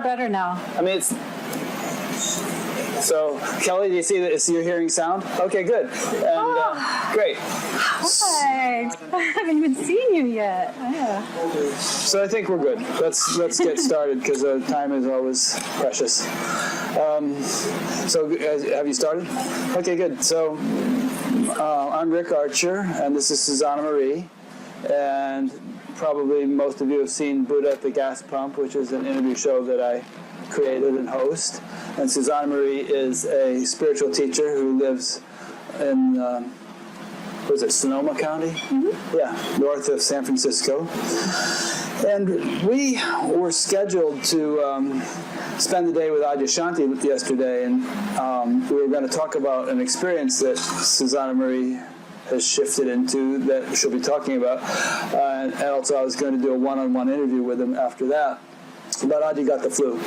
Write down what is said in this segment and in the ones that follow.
better now. I mean, it's... So, Kelly, do you see that you're hearing sound? Okay, good. And great. Hi. I haven't even seen you yet. Yeah. So I think we're good. Let's get started because time is always precious. So have you started? Okay, good. So I'm Rick Archer, and this is Susanne Marie, and probably most of you have seen Buddha at the Gas Pump, which is an interview show that I created and host. And Susanne Marie is a spiritual teacher who lives in, was it Sonoma County? Mm-hmm. Yeah, north of San Francisco. And we were scheduled to spend the day with Adyashanti yesterday, and we were going to talk about an experience that Susanne Marie has shifted into that she'll be talking about. And also I was going to do a one-on-one interview with him after that. But Adi got the flu,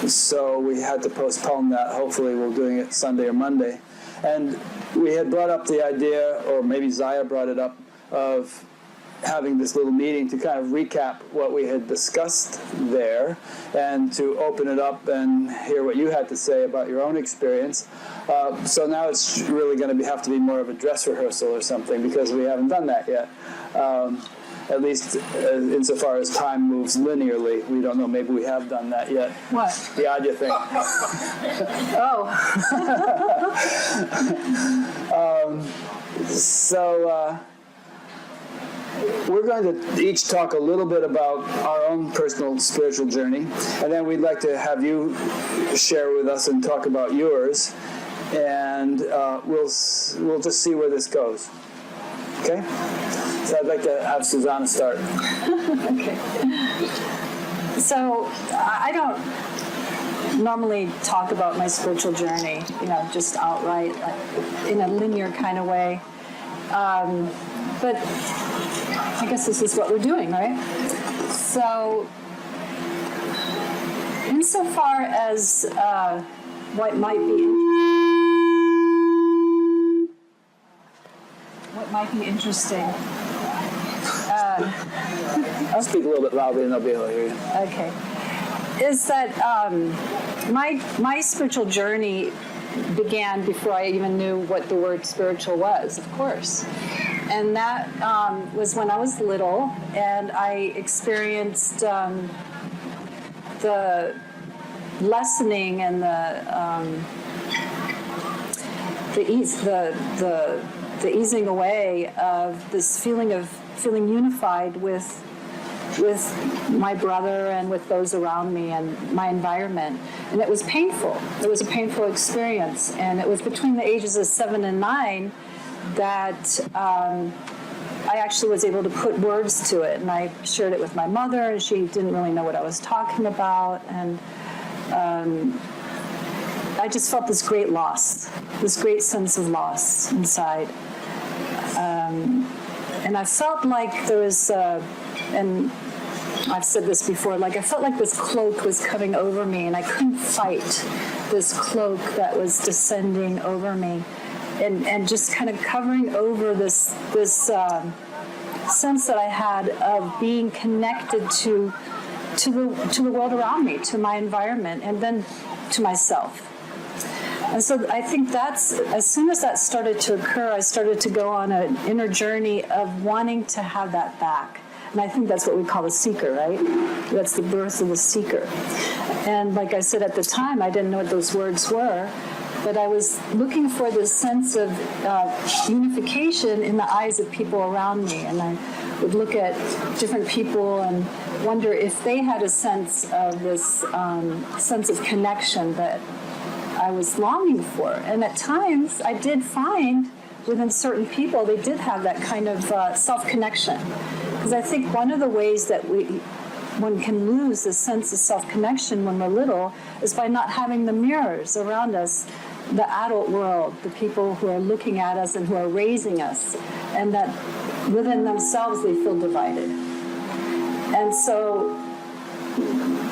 so we had to postpone that. Hopefully we're doing it Sunday or Monday. And we had brought up the idea, or maybe Zaya brought it up, of having this little meeting to kind of recap what we had discussed there and to open it up and hear what you had to say about your own experience. So now it's really going to have to be more of a dress rehearsal or something because we haven't done that yet. At least insofar as time moves linearly. We don't know, maybe we have done that yet. What? The Adya thing. So we're going to each talk a little bit about our own personal spiritual journey, and then we'd like to have you share with us and talk about yours, and we'll just see where this goes. Okay? So I'd like to have Susanne start. Okay. So I don't normally talk about my spiritual journey, just outright, like, in a linear kind of way. But I guess this is what we're doing, right? So insofar as what might be interesting. I'll speak a little bit louder and they'll be able to hear you. Okay. Is that my spiritual journey began before I even knew what the word spiritual was, of course. And that was when I was little, and I experienced the lessening and the easing away of this feeling of feeling unified with my brother and with those around me and my environment. And it was painful. It was a painful experience. And it was between the ages of 7 and 9 that I actually was able to put words to it. And I shared it with my mother, and she didn't really know what I was talking about. And I just felt this great loss, this great sense of loss inside. And I felt like there was, and I've said this before, like I felt like this cloak was coming over me, and I couldn't fight this cloak that was descending over me, and just kind of covering over this sense that I had of being connected to the world around me, to my environment, and then to myself. And so I think that's, as soon as that started to occur, I started to go on an inner journey of wanting to have that back. And I think that's what we call the seeker, right? That's the birth of the seeker. And like I said at the time, I didn't know what those words were, but I was looking for this sense of unification in the eyes of people around me. And I would look at different people and wonder if they had a sense of this sense of connection that I was longing for. And at times, I did find within certain people, they did have that kind of self-connection. Because I think one of the ways that one can lose this sense of self-connection when we're little is by not having the mirrors around us, the adult world, the people who are looking at us and who are raising us, and that within themselves they feel divided. And so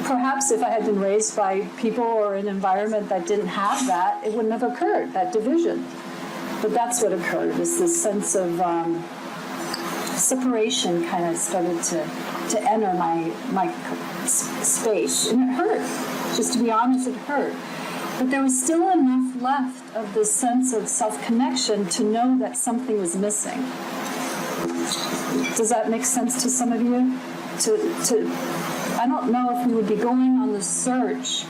perhaps if I had been raised by people or an environment that didn't have that, it wouldn't have occurred, that division. But that's what occurred, was this sense of separation kind of started to enter my space. And it hurt. Just to be honest, it hurt. But there was still enough left of this sense of self-connection to know that something was missing. Does that make sense to some of you? I don't know if we would be going on the search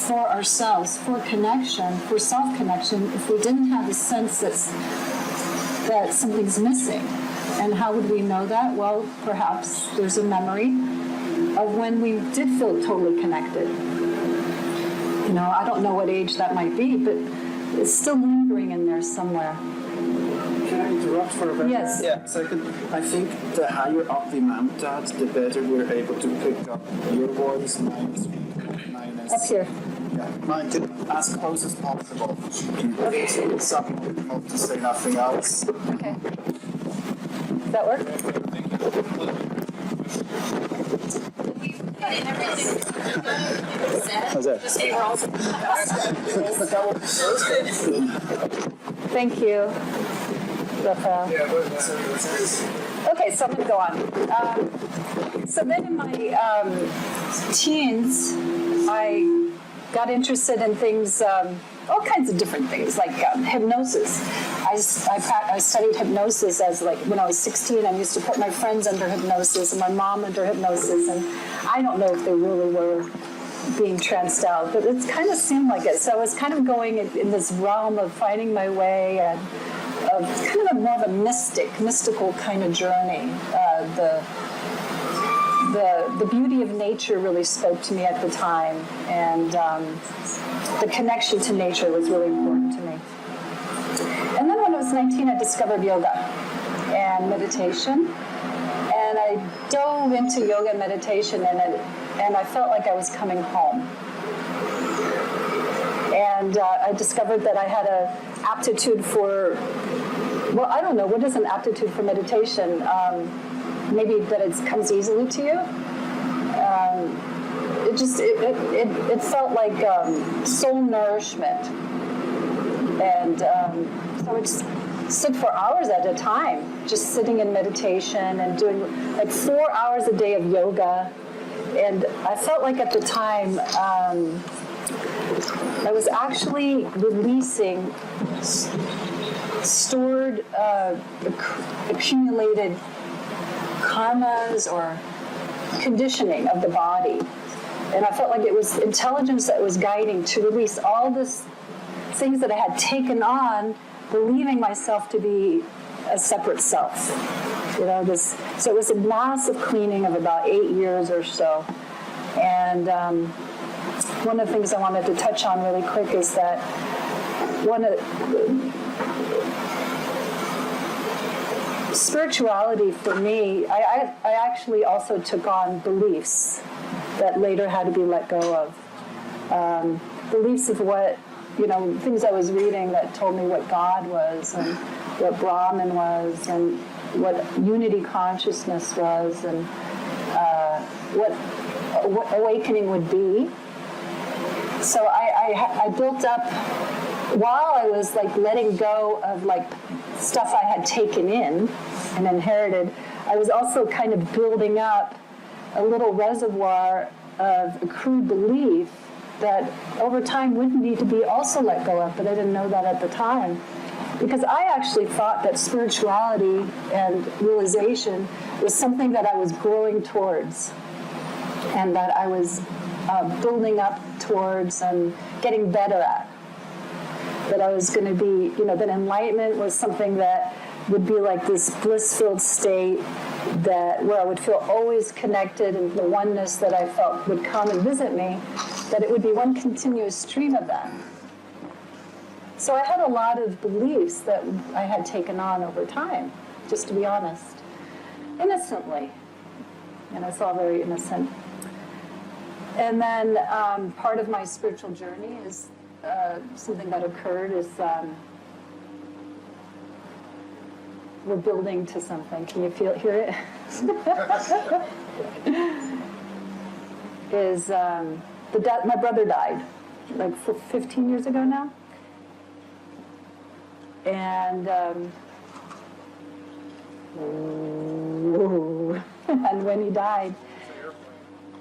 for ourselves, for connection, for self-connection, if we didn't have the sense that something's missing. And how would we know that? Well, perhaps there's a memory of when we did feel totally connected. You know, I don't know what age that might be, but it's still lingering in there somewhere. Can I interrupt for a very Yes. second? I think the higher up we mount that, the better we're able to pick up your voice, minus Up here. Yeah, mine too, as close as possible. Okay. Some to say nothing else. Okay. Does that work? How's that? Thank you, Raphael. Okay, so I'm going to go on. So then in my teens, I got interested in things, all kinds of different things, like hypnosis. I studied hypnosis as when I was 16. I used to put my friends under hypnosis and my mom under hypnosis, and I don't know if they really were being tranced out, but it kind of seemed like it. So I was kind of going in this realm of finding my way and of kind of more of a mystical kind of journey. The beauty of nature really spoke to me at the time, and the connection to nature was really important to me. And then when I was 19, I discovered yoga and meditation, and I dove into yoga and meditation, and I felt like I was coming home. And I discovered that I had an aptitude for, well, I don't know, what is an aptitude for meditation? Maybe that it comes easily to you. It felt like soul nourishment. And so I would just sit for hours at a time, just sitting in meditation and doing like 4 hours a day of yoga. And I felt like at the time I was actually releasing stored, accumulated karmas or conditioning of the body. And I felt like it was intelligence that was guiding to release all this things that I had taken on, believing myself to be a separate self. You know, so it was a massive cleaning of about 8 years or so. And one of the things I wanted to touch on really quick is that spirituality for me, I actually also took on beliefs that later had to be let go of. Beliefs of what, things I was reading that told me what God was and what Brahman was and what unity consciousness was and what awakening would be. So I built up, while I was letting go of stuff I had taken in and inherited, I was also kind of building up a little reservoir of accrued belief that over time would need to be also let go of, but I didn't know that at the time. Because I actually thought that spirituality and realization was something that I was growing towards and that I was building up towards and getting better at. That I was going to be, that enlightenment was something that would be like this bliss-filled state where I would feel always connected, and the oneness that I felt would come and visit me, that it would be one continuous stream of that. So I had a lot of beliefs that I had taken on over time, just to be honest, innocently. And it's all very innocent. And then part of my spiritual journey is something that occurred is we're building to something. Can you hear it? Is my brother died 15 years ago now. And and when he died,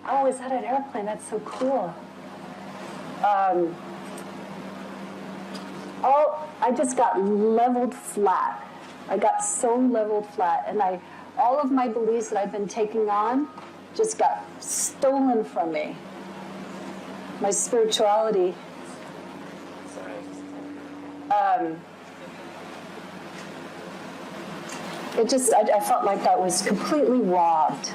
oh, is that an airplane? That's so cool. I just got leveled flat. I got so leveled flat, and all of my beliefs that I've been taking on just got stolen from me. My spirituality. I felt like I was completely robbed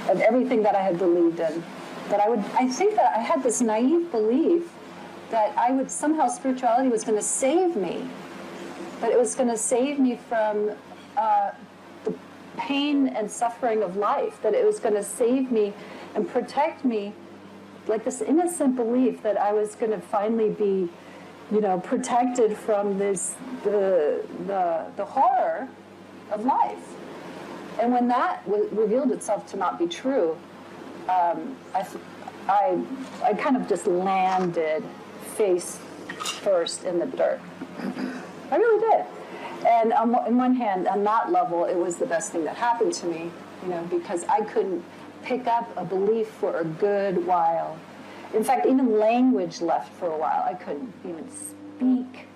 of everything that I had believed in. I think that I had this naive belief that somehow spirituality was going to save me. That it was going to save me from the pain and suffering of life. That it was going to save me and protect me, like this innocent belief that I was going to finally be, protected from the horror of life. And when that revealed itself to not be true, I kind of just landed face first in the dirt. I really did. And on one hand, on that level, it was the best thing that happened to me, because I couldn't pick up a belief for a good while. In fact, even language left for a while. I couldn't even speak.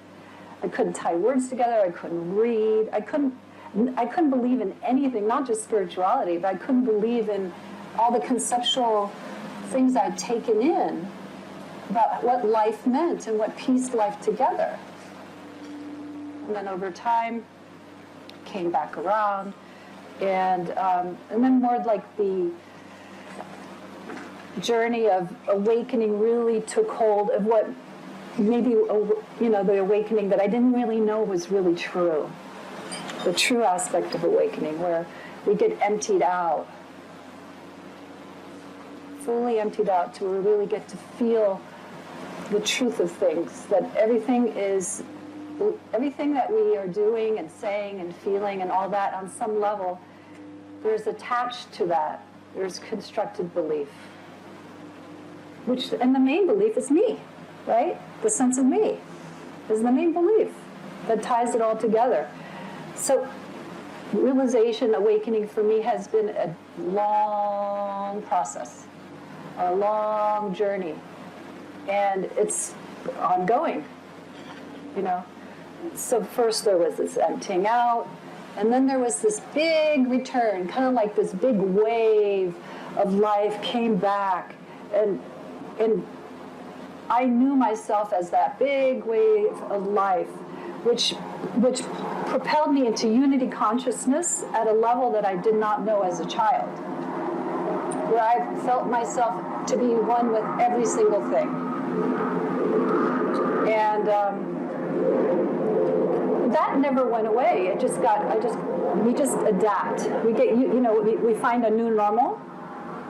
I couldn't tie words together. I couldn't read. I couldn't believe in anything, not just spirituality, but I couldn't believe in all the conceptual things I'd taken in about what life meant and what pieced life together. And then over time, came back around, and then more like the journey of awakening really took hold of what maybe, the awakening that I didn't really know was really true. The true aspect of awakening, where we get emptied out, fully emptied out, to where we really get to feel the truth of things, that everything that we are doing and saying and feeling and all that, on some level, there's attached to that, there's constructed belief. And the main belief is me, right? The sense of me is the main belief that ties it all together. So realization, awakening for me has been a long process, a long journey, and it's ongoing, So first there was this emptying out, and then there was this big return, kind of like this big wave of life came back, and I knew myself as that big wave of life, which propelled me into unity consciousness at a level that I did not know as a child, where I felt myself to be one with every single thing. And that never went away. We just adapt. We get, we find a new normal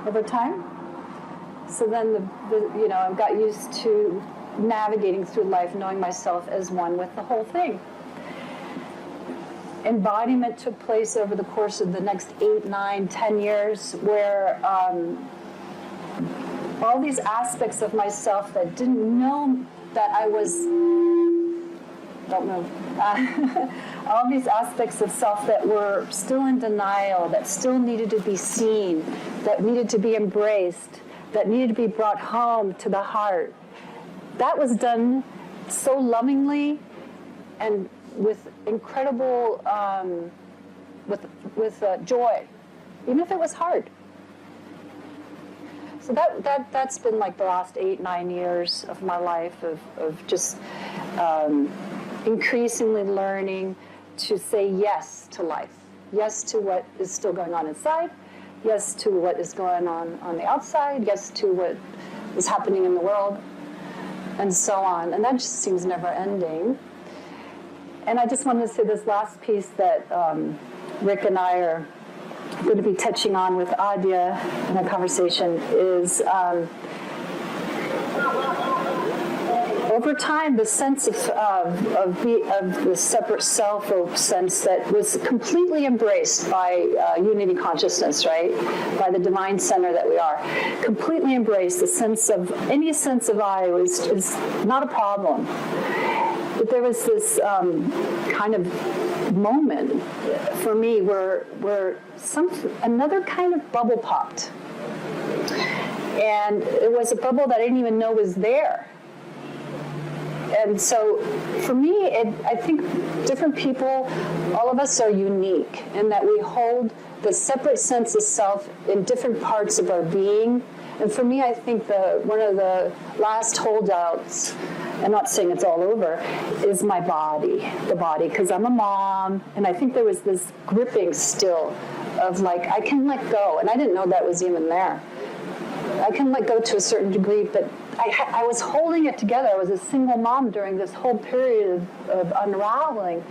over time. So then I've got used to navigating through life, knowing myself as one with the whole thing. Embodiment took place over the course of the next 8, 9, 10 years, where all these aspects of myself that didn't know that I was, all these aspects of self that were still in denial, that still needed to be seen, that needed to be embraced, that needed to be brought home to the heart. That was done so lovingly and with incredible, with joy, even if it was hard. So that's been like the last 8, 9 years of my life of just increasingly learning to say yes to life, yes to what is still going on inside, yes to what is going on the outside, yes to what is happening in the world, and so on. And that just seems never ending. And I just wanted to say this last piece that Rick and I are going to be touching on with Adya in a conversation is over time, the sense of the separate self, or sense that was completely embraced by unity consciousness, right? By the divine center that we are. Completely embraced. The sense of, any sense of I is not a problem. But there was this kind of moment for me where another kind of bubble popped. And it was a bubble that I didn't even know was there. And so for me, I think different people, all of us are unique in that we hold the separate sense of self in different parts of our being. And for me, I think one of the last holdouts, I'm not saying it's all over, is my body, the body, because I'm a mom, and I think there was this gripping still of like, I can let go, and I didn't know that was even there. I can let go to a certain degree, but I was holding it together. I was a single mom during this whole period of unraveling.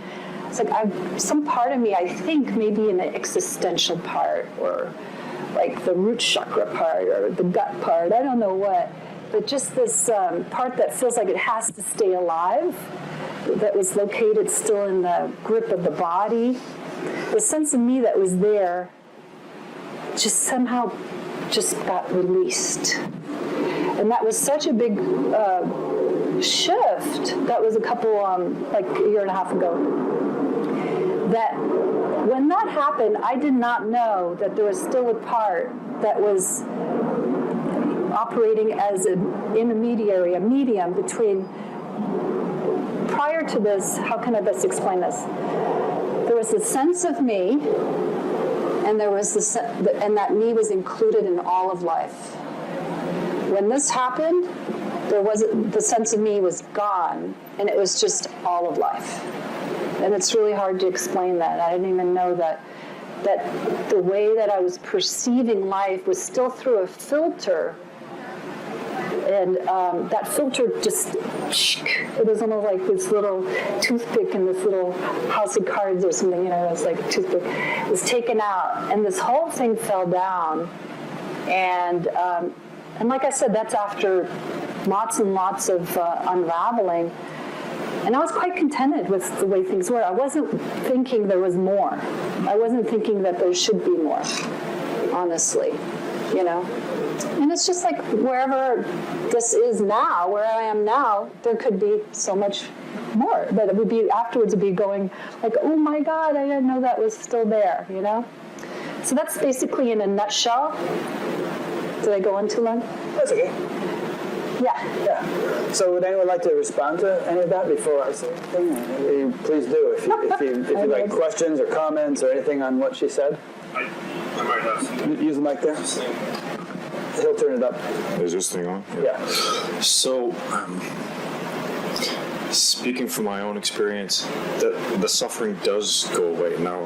It's like some part of me, I think, maybe an existential part, or like the root chakra part, or the gut part, I don't know what, but just this part that feels like it has to stay alive, that was located still in the grip of the body. The sense of me that was there just somehow just got released. And that was such a big shift. That was a couple, like a year and a half ago. That when that happened, I did not know that there was still a part that was operating as an intermediary, a medium between. Prior to this, how can I best explain this? There was a sense of me, and there was and that me was included in all of life. When this happened, the sense of me was gone, and it was just all of life. And it's really hard to explain that. I didn't even know that the way that I was perceiving life was still through a filter. And that filter just, it was almost like this little toothpick in this little house of cards or something, it was like a toothpick. It was taken out, and this whole thing fell down. And like I said, that's after lots and lots of unraveling. And I was quite contented with the way things were. I wasn't thinking there was more. I wasn't thinking that there should be more, honestly, And it's just like wherever this is now, where I am now, there could be so much more. But it would be, afterwards, it would be going like, oh my God, I didn't know that was still there, So that's basically in a nutshell. Did I go on too long? That's okay. Yeah. So would anyone like to respond to any of that before I say anything? Please do. If you like questions or comments or anything on what she said. I might have some. Use the mic there. He'll turn it up. Is this thing on? Yeah. So, speaking from my own experience, the suffering does go away. Now,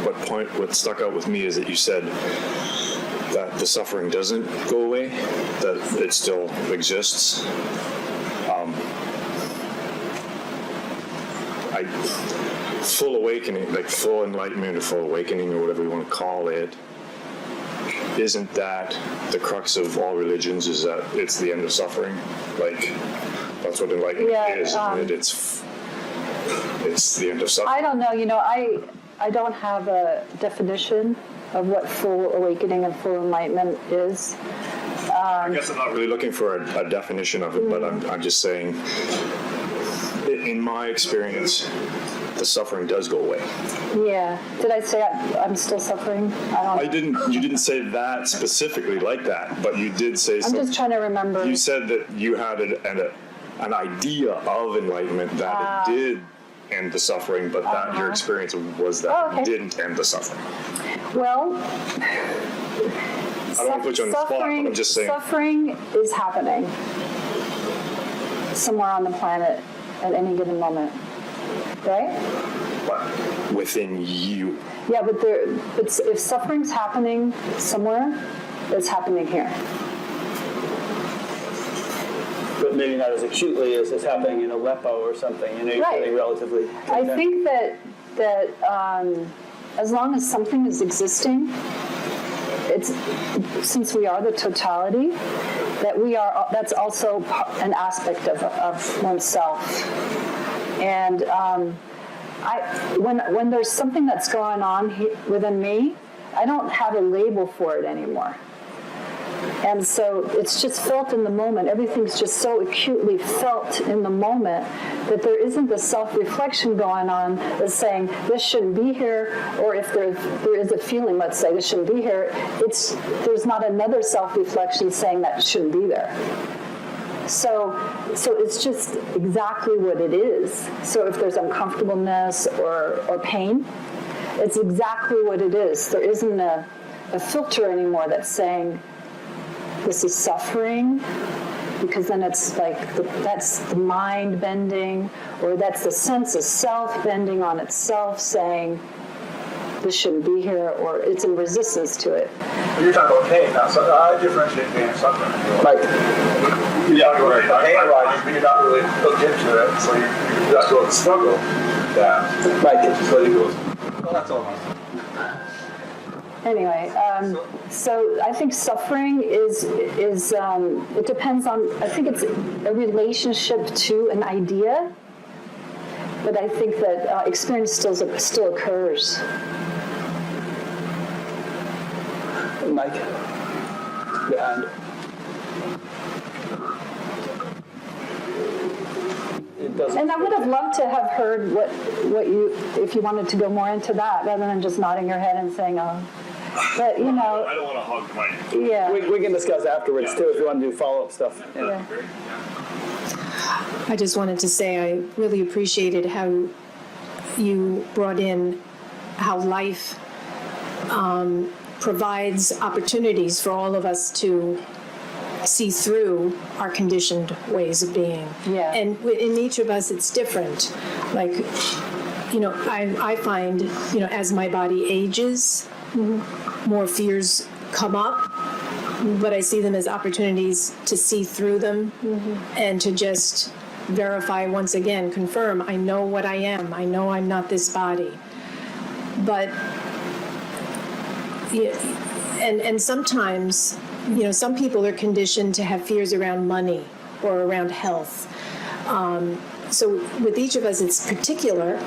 what stuck out with me is that you said that the suffering doesn't go away, that it still exists. Full awakening, like full enlightenment or full awakening or whatever you want to call it, isn't that the crux of all religions, is that it's the end of suffering? Like, that's what enlightenment is, isn't it? It's the end of suffering. I don't know, I don't have a definition of what full awakening and full enlightenment is. I guess I'm not really looking for a definition of it, but I'm just saying, in my experience, the suffering does go away. Yeah. Did I say I'm still suffering? I don't know. You didn't say that specifically like that, but you did say something. I'm just trying to remember. You said that you had an idea of enlightenment, that it did end the suffering, but that your experience was that it didn't end the suffering. Well, I don't want to put you on the spot, but I'm just saying. Suffering is happening somewhere on the planet at any given moment, right? What? Within you. Yeah, but if suffering's happening somewhere, it's happening here. But maybe not as acutely as it's happening in Aleppo or something. You're feeling relatively content. I think that as long as something is existing, it's, since we are the totality, that's also an aspect of oneself. And when there's something that's going on within me, I don't have a label for it anymore. And so it's just felt in the moment. Everything's just so acutely felt in the moment that there isn't the self-reflection going on that's saying, this shouldn't be here, or if there is a feeling, let's say, this shouldn't be here, there's not another self-reflection saying that shouldn't be there. So it's just exactly what it is. So if there's uncomfortableness or pain, it's exactly what it is. There isn't a filter anymore that's saying this is suffering, because then it's like that's the mind bending, or that's the sense of self bending on itself, saying this shouldn't be here, or it's in resistance to it. You're talking about pain now, so I differentiate pain and suffering. Like, You're talking about pain arises, but you're not really hooked into it, so you're not going to struggle. Yeah. like, Just let it go. Well, that's all. Anyway, so I think suffering is it depends on, I think it's a relationship to an idea, but I think that experience still occurs. Mike, behind. It doesn't. And I would have loved to have heard what you, if you wanted to go more into that, rather than just nodding your head and saying, oh. But, you know. I don't want to hug Mike. Yeah. We can discuss afterwards, too, if you want to do follow-up stuff. Yeah. I just wanted to say I really appreciated how you brought in how life provides opportunities for all of us to see through our conditioned ways of being. Yeah. And in each of us, it's different. Like, you know, I find, you know, as my body ages, more fears come up, but I see them as opportunities to see through them and to just verify once again, confirm, I know what I am. I know I'm not this body. But, and sometimes, you know, some people are conditioned to have fears around money or around health. So with each of us, it's particular.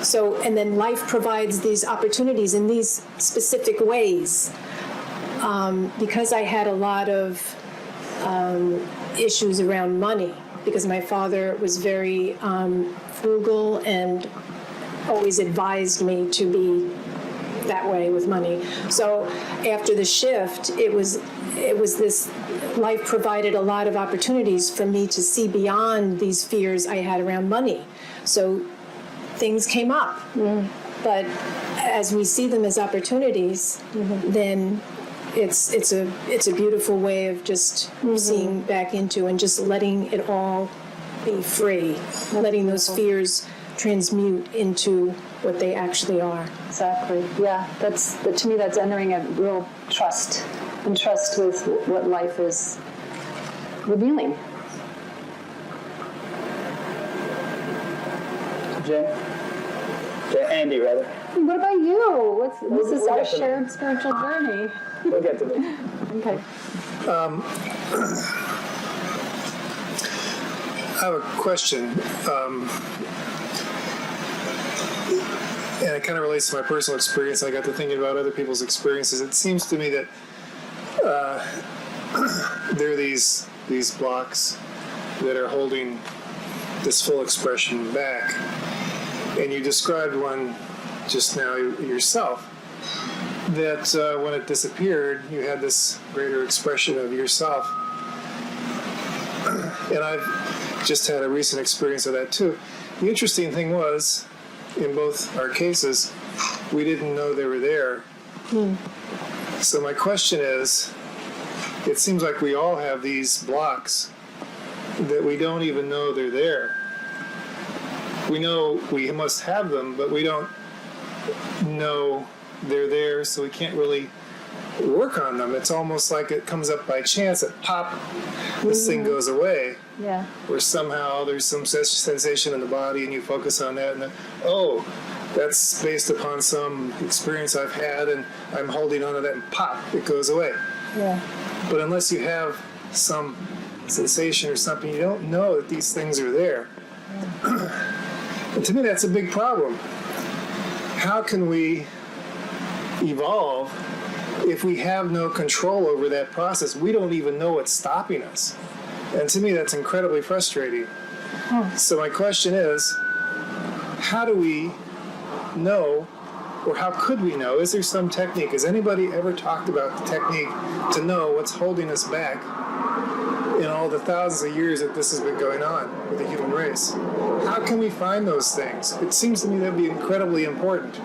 So, and then life provides these opportunities in these specific ways. Because I had a lot of issues around money, because my father was very frugal and always advised me to be that way with money. So after the shift, it was this, life provided a lot of opportunities for me to see beyond these fears I had around money. So things came up. But as we see them as opportunities, then it's a beautiful way of just seeing back into and just letting it all be free, letting those fears transmute into what they actually are. Exactly. Yeah, to me that's entering a real trust, and trust with what life is revealing. Andy, rather. What about you? This is we'll our get to shared spiritual journey. We'll get to that. Okay. I have a question, and it kind of relates to my personal experience. I got to thinking about other people's experiences. It seems to me that there are these blocks that are holding this full expression back. And you described one just now yourself, that when it disappeared, you had this greater expression of yourself. And I've just had a recent experience of that too. The interesting thing was, in both our cases, we didn't know they were there. So my question is, it seems like we all have these blocks that we don't even know they're there. We know we must have them, but we don't know they're there, so we can't really work on them. It's almost like it comes up by chance, that pop, this thing goes away. Yeah. Or somehow there's some sensation in the body and you focus on that, and then, oh, that's based upon some experience I've had and I'm holding on to that, and pop, it goes away. Yeah. But unless you have some sensation or something, you don't know that these things are there. And to me, that's a big problem. How can we evolve if we have no control over that process? We don't even know what's stopping us. And to me, that's incredibly frustrating. So my question is, how do we know or how could we know? Is there some technique? Has anybody ever talked about the technique to know what's holding us back in all the thousands of years that this has been going on with the human race? How can we find those things? It seems to me that would be incredibly important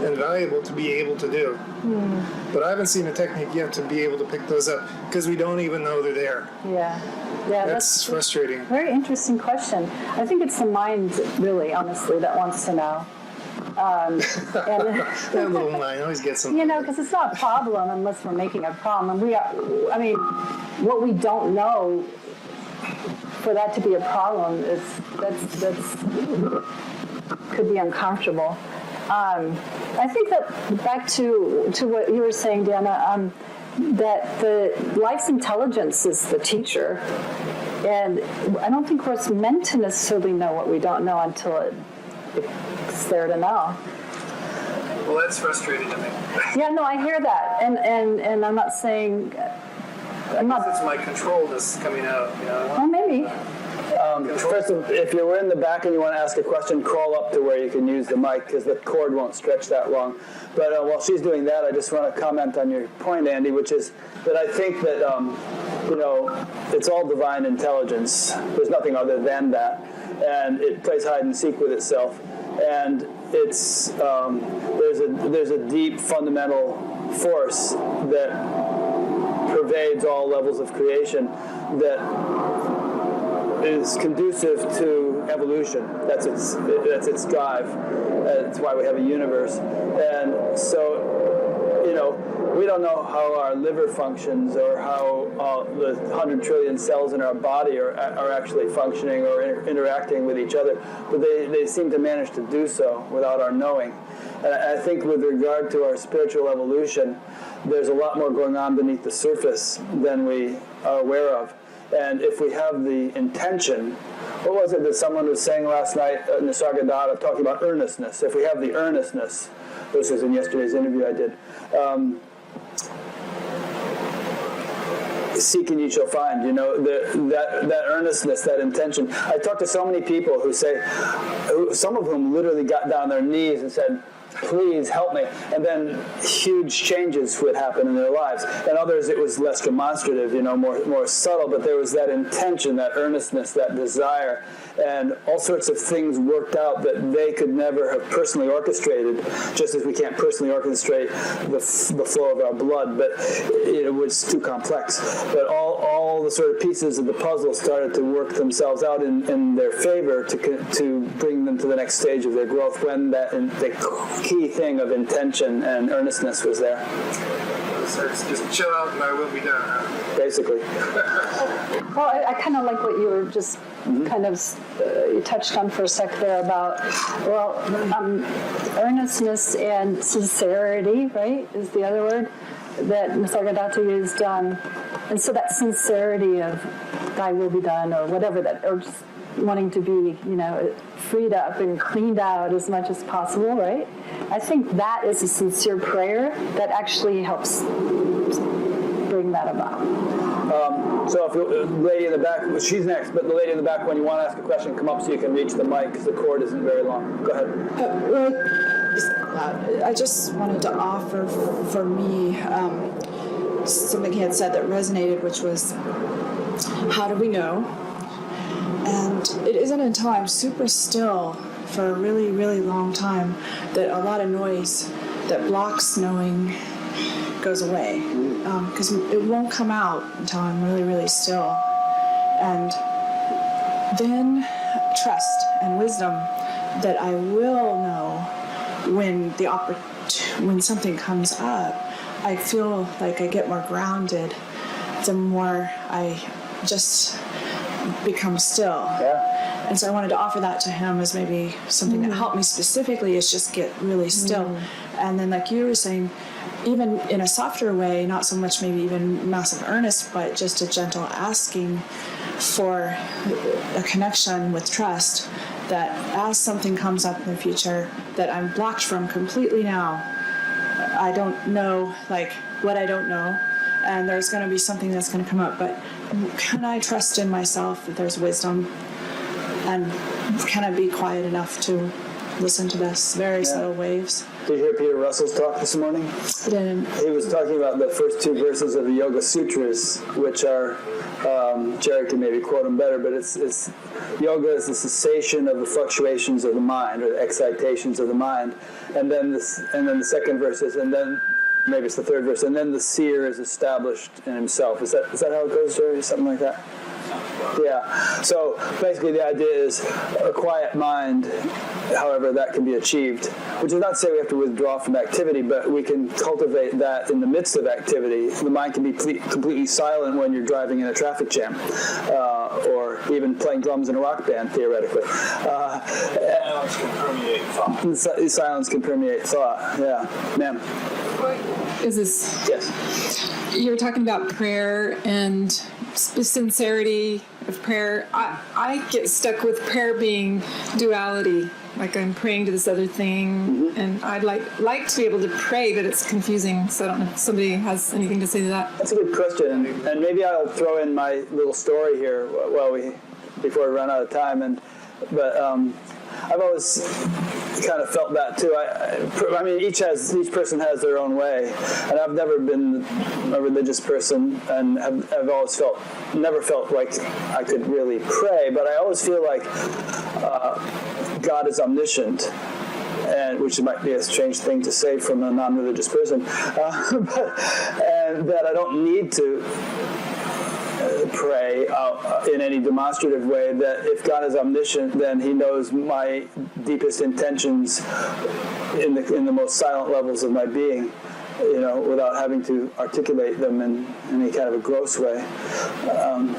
and valuable to be able to do. But I haven't seen a technique yet to be able to pick those up because we don't even know they're there. Yeah, That's frustrating. very interesting question. I think it's the mind, really, honestly, that wants to know. And That little mind always gets something. you know, because it's not a problem unless we're making a problem. And I mean, what we don't know, for that to be a problem, that's could be uncomfortable. I think that back to what you were saying, Deanna, that the life's intelligence is the teacher, and I don't think we're meant to necessarily know what we don't know until it's there to know. Well, that's frustrating to me. Yeah, no, I hear that, and I'm not saying It's my controlness coming out, you know. Well, maybe. First, if you're in the back and you want to ask a question, crawl up to where you can use the mic because the cord won't stretch that long. But while she's doing that, I just want to comment on your point, Andy, which is that I think that, it's all divine intelligence. There's nothing other than that. And it plays hide and seek with itself. And it's there's a deep fundamental force that pervades all levels of creation that is conducive to evolution. That's its drive. That's why we have a universe. And so, we don't know how our liver functions or how the 100 trillion cells in our body are actually functioning or interacting with each other, but they seem to manage to do so without our knowing. And I think with regard to our spiritual evolution, there's a lot more going on beneath the surface than we are aware of. And if we have the intention, what was it that someone was saying last night in the Sagadatta, talking about earnestness? If we have the earnestness, this was in yesterday's interview I did, seek and you shall find, that earnestness, that intention. I talked to so many people who say, some of whom literally got down on their knees and said, please help me. And then huge changes would happen in their lives. And others, it was less demonstrative, more subtle, but there was that intention, that earnestness, that desire, and all sorts of things worked out that they could never have personally orchestrated, just as we can't personally orchestrate the flow of our blood, but it was too complex. But all the sort of pieces of the puzzle started to work themselves out in their favor to bring them to the next stage of their growth when the key thing of intention and earnestness was there. So just chill out and I will be done, huh? Basically. Well, I kind of like what you were just kind of you touched on for a sec there about, earnestness and sincerity, right, is the other word that Nisargadatta used. And so that sincerity of thy will be done or whatever that, or just wanting to be, freed up and cleaned out as much as possible, right? I think that is a sincere prayer that actually helps bring that about. So if the lady in the back, she's next, but the lady in the back, when you want to ask a question, come up so you can reach the mic because the cord isn't very long. Go ahead. I just wanted to offer for me something he had said that resonated, which was, how do we know? And it isn't until I'm super still for a really, really long time that a lot of noise that blocks knowing goes away. Because it won't come out until I'm really, really still. And then trust and wisdom that I will know when when something comes up. I feel like I get more grounded the more I just become still. Yeah. And so I wanted to offer that to him as maybe something that helped me specifically is just get really still. And then like you were saying, even in a softer way, not so much maybe even massive earnest, but just a gentle asking for a connection with trust that as something comes up in the future that I'm blocked from completely now, I don't know like what I don't know, and there's going to be something that's going to come up, but can I trust in myself that there's wisdom, and can I be quiet enough to listen to this very subtle waves. Did you hear Peter Russell's talk this morning? I didn't. He was talking about the first 2 verses of the Yoga Sutras, which are, Jerry can maybe quote them better, but it's yoga is the cessation of the fluctuations of the mind, or the excitations of the mind. And then the second verse is, and then maybe it's the third verse, and then the seer is established in himself. Is that how it goes, Jerry? Something like that? Yeah. So basically the idea is a quiet mind, however that can be achieved, which is not to say we have to withdraw from activity, but we can cultivate that in the midst of activity. The mind can be completely silent when you're driving in a traffic jam, or even playing drums in a rock band, theoretically. Silence can permeate thought. Silence can permeate thought. Yeah. Ma'am. Is this? Yes. You were talking about prayer and sincerity of prayer. I get stuck with prayer being duality. Like I'm praying to this other thing, and I'd like to be able to pray, but it's confusing. So I don't know if somebody has anything to say to that. That's a good question, and maybe I'll throw in my little story here before we run out of time. But I've always kind of felt that too. I mean, each person has their own way, and I've never been a religious person, and I've always never felt like I could really pray. But I always feel like God is omniscient, and which might be a strange thing to say from a non-religious person, and that I don't need to pray in any demonstrative way, that if God is omniscient, then he knows my deepest intentions in the most silent levels of my being, without having to articulate them in any kind of a gross way.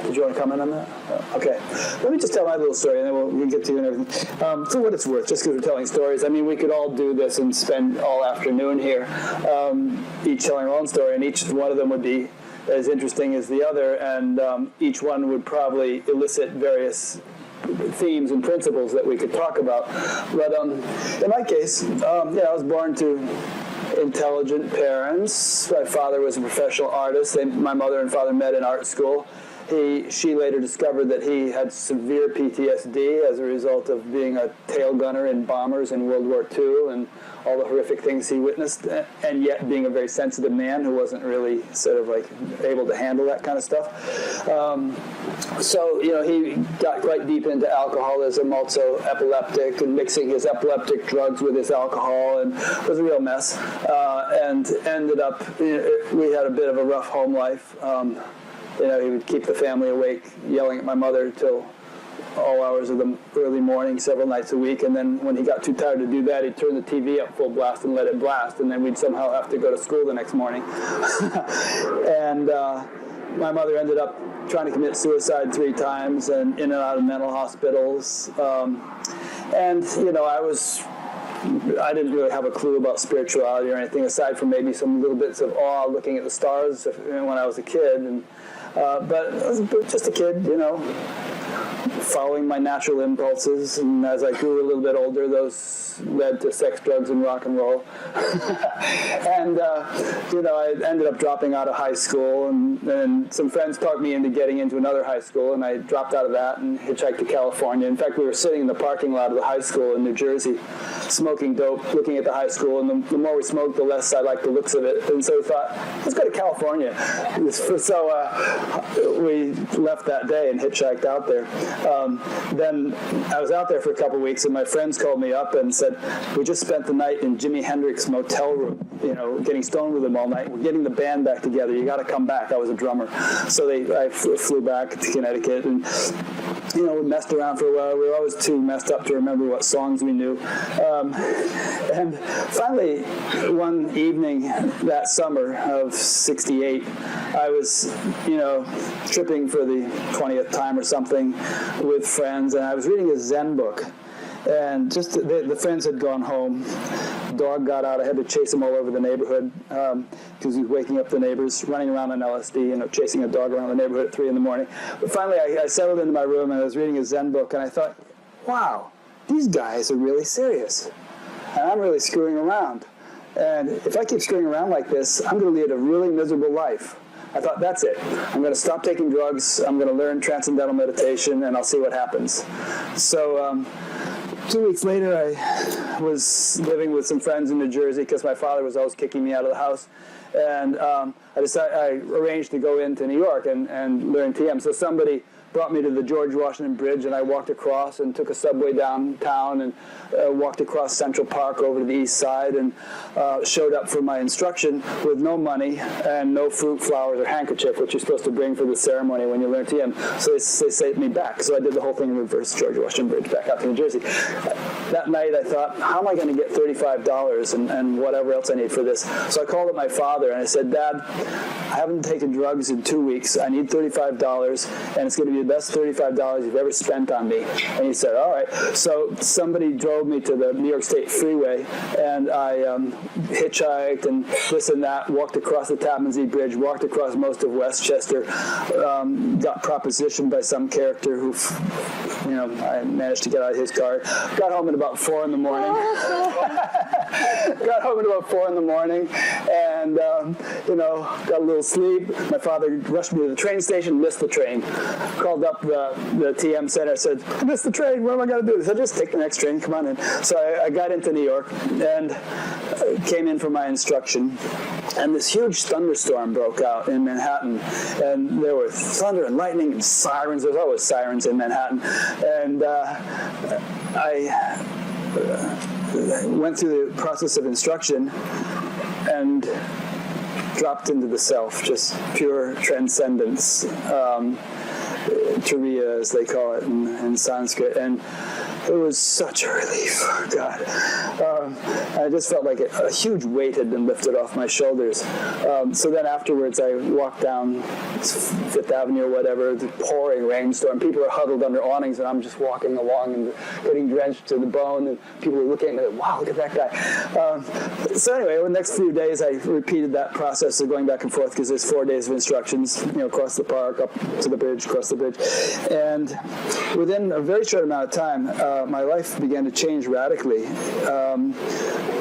Did you want to comment on that? Okay. Let me just tell my little story, and then we'll get to you and everything. For what it's worth, just because we're telling stories, I mean, we could all do this and spend all afternoon here, each telling our own story, and each one of them would be as interesting as the other, and each one would probably elicit various themes and principles that we could talk about. But in my case, I was born to intelligent parents. My father was a professional artist. My mother and father met in art school. She later discovered that he had severe PTSD as a result of being a tail gunner in bombers in World War II and all the horrific things he witnessed, and yet being a very sensitive man who wasn't really sort of like able to handle that kind of stuff. So he got quite deep into alcoholism, also epileptic, and mixing his epileptic drugs with his alcohol, and it was a real mess. And ended up, we had a bit of a rough home life. He would keep the family awake, yelling at my mother till all hours of the early morning, several nights a week. And then when he got too tired to do that, he'd turn the TV up full blast and let it blast. And then we'd somehow have to go to school the next morning. And my mother ended up trying to commit suicide 3 times and in and out of mental hospitals. I didn't really have a clue about spirituality or anything, aside from maybe some little bits of awe looking at the stars when I was a kid. But I was just a kid, following my natural impulses. And as I grew a little bit older, those led to sex, drugs, and rock and roll. And, I ended up dropping out of high school, and some friends talked me into getting into another high school, and I dropped out of that and hitchhiked to California. In fact, we were sitting in the parking lot of the high school in New Jersey, smoking dope, looking at the high school, and the more we smoked, the less I liked the looks of it. And so we thought, let's go to California. So we left that day and hitchhiked out there. Then I was out there for a couple of weeks, and my friends called me up and said, we just spent the night in Jimi Hendrix's motel room, getting stoned with him all night. We're getting the band back together. You got to come back. I was a drummer. So I flew back to Connecticut, and we messed around for a while. We were always too messed up to remember what songs we knew. And finally, one evening that summer of '68, I was, tripping for the 20th time or something with friends, and I was reading a Zen book. And just the friends had gone home. Dog got out. I had to chase him all over the neighborhood because he was waking up the neighbors, running around on LSD, chasing a dog around the neighborhood at 3 a.m. But finally, I settled into my room, and I was reading a Zen book, and I thought, wow, these guys are really serious, and I'm really screwing around. And if I keep screwing around like this, I'm going to lead a really miserable life. I thought, that's it. I'm going to stop taking drugs. I'm going to learn transcendental meditation, and I'll see what happens. So 2 weeks later, I was living with some friends in New Jersey because my father was always kicking me out of the house. And I arranged to go into New York and learn TM. So somebody brought me to the George Washington Bridge, and I walked across and took a subway downtown and walked across Central Park over to the east side and showed up for my instruction with no money and no fruit, flowers, or handkerchief, which you're supposed to bring for the ceremony when you learn TM. So they sent me back. So I did the whole thing in reverse, George Washington Bridge, back out to New Jersey. That night I thought, how am I going to get $35 and whatever else I need for this? So I called up my father and I said, Dad, I haven't taken drugs in 2 weeks. I need $35, and it's going to be the best $35 you've ever spent on me. And he said, all right. So somebody drove me to the New York State freeway, and I hitchhiked and this and that, walked across the Tappan Zee Bridge, walked across most of Westchester, got propositioned by some character who, I managed to get out of his car. Got home at about 4 in the morning. And, got a little sleep. My father rushed me to the train station, missed the train. Called up the TM center, said, I missed the train, what am I going to do? He said, just take the next train, come on in. So I got into New York and came in for my instruction. And this huge thunderstorm broke out in Manhattan. And there were thunder and lightning and sirens. There's always sirens in Manhattan. And I went through the process of instruction and dropped into the self, just pure transcendence, Turiya, as they call it in Sanskrit, and it was such a relief. Oh, God. I just felt like a huge weight had been lifted off my shoulders. So then afterwards, I walked down Fifth Avenue or whatever, the pouring rainstorm. People are huddled under awnings, and I'm just walking along and getting drenched to the bone, and people are looking at me like, wow, look at that guy. So anyway, over the next few days, I repeated that process of going back and forth because there's 4 days of instructions, across the park, up to the bridge, across the bridge. And within a very short amount of time, my life began to change radically.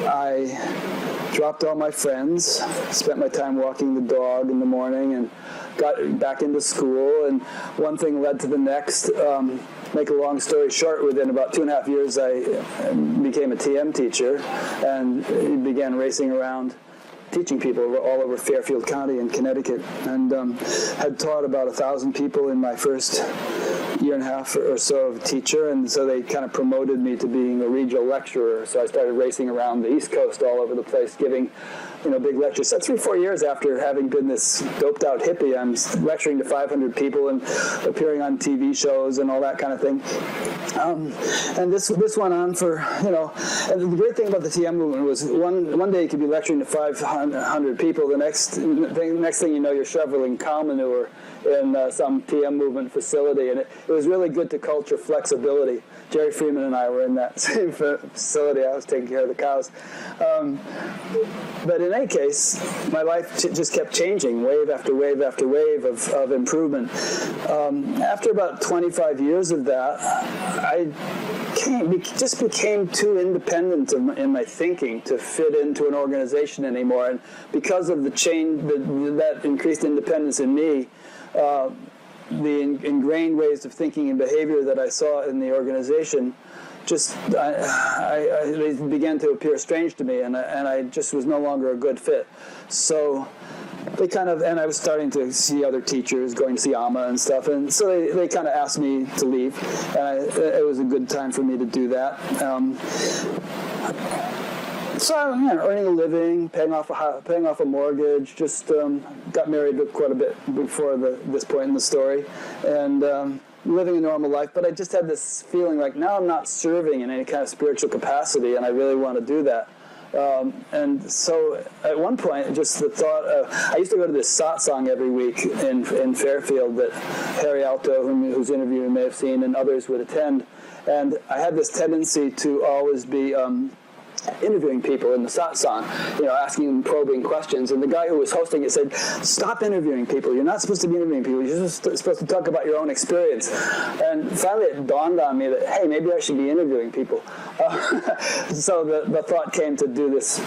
I dropped all my friends, spent my time walking the dog in the morning, and got back into school, and one thing led to the next. Make a long story short, within about 2.5 years, I became a TM teacher and began racing around teaching people all over Fairfield County in Connecticut, and had taught about 1,000 people in my first year and a half or so of teacher, and so they kind of promoted me to being a regional lecturer. So I started racing around the East Coast all over the place, giving big lectures. So 3-4 years after having been this doped out hippie, I'm lecturing to 500 people and appearing on TV shows and all that kind of thing. And this went on for, and the great thing about the TM movement was one day you could be lecturing to 500 people, the next thing you know, you're shoveling cow manure in some TM movement facility, and it was really good to culture flexibility. Jerry Freeman and I were in that same facility. I was taking care of the cows. But in any case, my life just kept changing, wave after wave after wave of improvement. After about 25 years of that, I just became too independent in my thinking to fit into an organization anymore. And because of the change, that increased independence in me, the ingrained ways of thinking and behavior that I saw in the organization, they began to appear strange to me, and I just was no longer a good fit. So and I was starting to see other teachers, going to see Amma and stuff, and so they kind of asked me to leave, and it was a good time for me to do that. So earning a living, paying off a mortgage, just got married quite a bit before this point in the story, and living a normal life. But I just had this feeling like now I'm not serving in any kind of spiritual capacity, and I really want to do that. And so at one point, just the thought of, I used to go to this satsang every week in Fairfield that Harry Alto, whose interview you may have seen, and others would attend. And I had this tendency to always be interviewing people in the satsang, asking them probing questions. And the guy who was hosting it said, "Stop interviewing people. You're not supposed to be interviewing people. You're just supposed to talk about your own experience." And finally it dawned on me that, hey, maybe I should be interviewing people. So the thought came to do this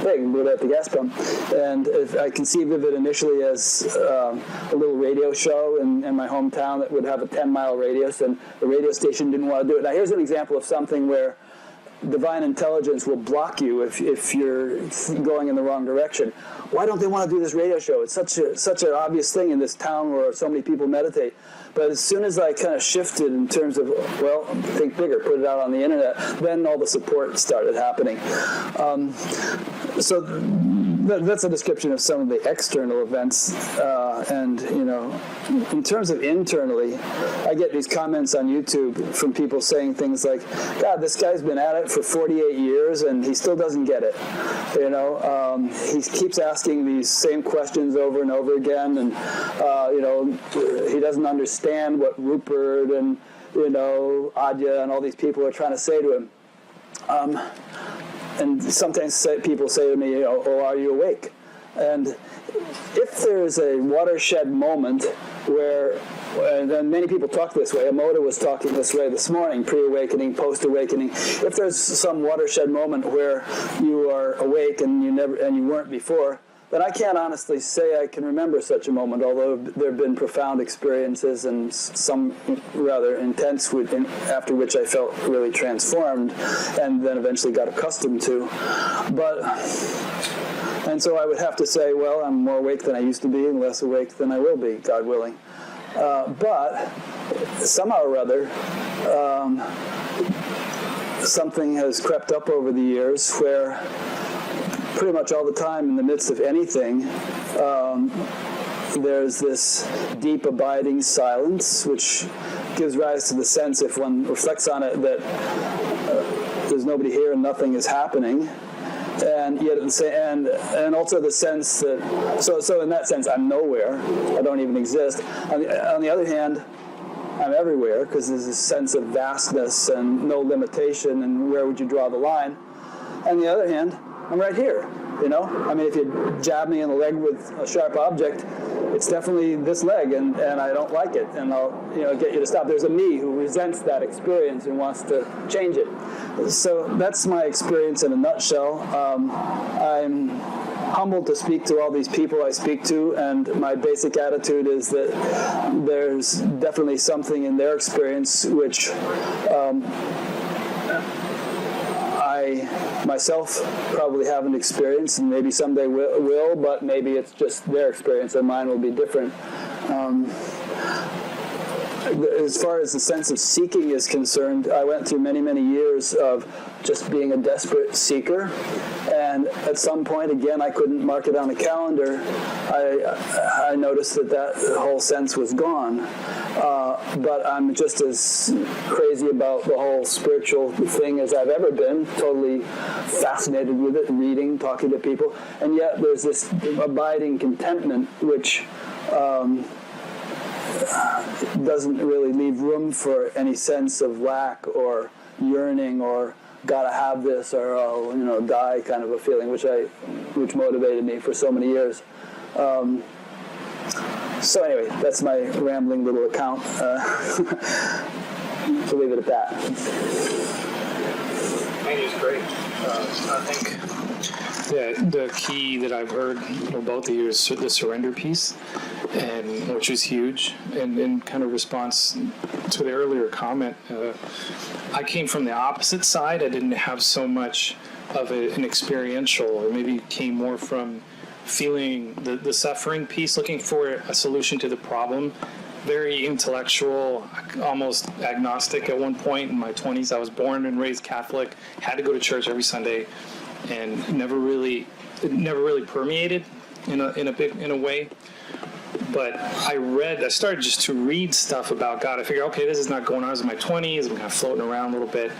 thing, Buddha at the Gas Pump. And I conceived of it initially as a little radio show in my hometown that would have a 10-mile radius, and the radio station didn't want to do it. Now here's an example of something where divine intelligence will block you if you're going in the wrong direction. Why don't they want to do this radio show? It's such an obvious thing in this town where so many people meditate. But as soon as I kind of shifted in terms of, well, think bigger, put it out on the internet, then all the support started happening. So that's a description of some of the external events. And in terms of internally, I get these comments on YouTube from people saying things like, "God, this guy's been at it for 48 years and he still doesn't get it." He keeps asking these same questions over and over again, and he doesn't understand what Rupert and Adya and all these people are trying to say to him. And sometimes people say to me, "Oh, are you awake?" And if there's a watershed moment where, and then many people talk this way, Amoda was talking this way this morning, pre-awakening, post-awakening. If there's some watershed moment where you are awake and you weren't before, then I can't honestly say I can remember such a moment, although there have been profound experiences and some rather intense after which I felt really transformed and then eventually got accustomed to. And so I would have to say, well, I'm more awake than I used to be and less awake than I will be, God willing. But somehow or other, something has crept up over the years where pretty much all the time in the midst of anything, there's this deep abiding silence, which gives rise to the sense, if one reflects on it, that there's nobody here and nothing is happening. And yet, and also the sense that, so in that sense, I'm nowhere. I don't even exist. On the other hand, I'm everywhere, because there's this sense of vastness and no limitation, and where would you draw the line? On the other hand, I'm right here, I mean, if you jab me in the leg with a sharp object, it's definitely this leg, and I don't like it, and I'll, get you to stop. There's a me who resents that experience and wants to change it. So that's my experience in a nutshell. I'm humbled to speak to all these people I speak to, and my basic attitude is that there's definitely something in their experience which I myself probably haven't experienced, and maybe someday will, but maybe it's just their experience and mine will be different. As far as the sense of seeking is concerned, I went through many, many years of just being a desperate seeker, and at some point, again, I couldn't mark it on a calendar. I noticed that whole sense was gone. But I'm just as crazy about the whole spiritual thing as I've ever been, totally fascinated with it, reading, talking to people, and yet there's this abiding contentment which doesn't really leave room for any sense of lack or yearning or gotta have this or I'll die kind of a feeling, which motivated me for so many years. So anyway, that's my rambling little account. To leave it at that. I think it's great. I think the key that I've heard from both of you is the surrender piece, and which is huge. And in kind of response to the earlier comment, I came from the opposite side. I didn't have so much of an experiential, or maybe came more from feeling the suffering piece, looking for a solution to the problem. Very intellectual, almost agnostic at one point in my 20s. I was born and raised Catholic, had to go to church every Sunday, and it never really permeated in a way. But I started just to read stuff about God. I figured, okay, this is not going on. I was in my 20s. I'm kind of floating around a little bit.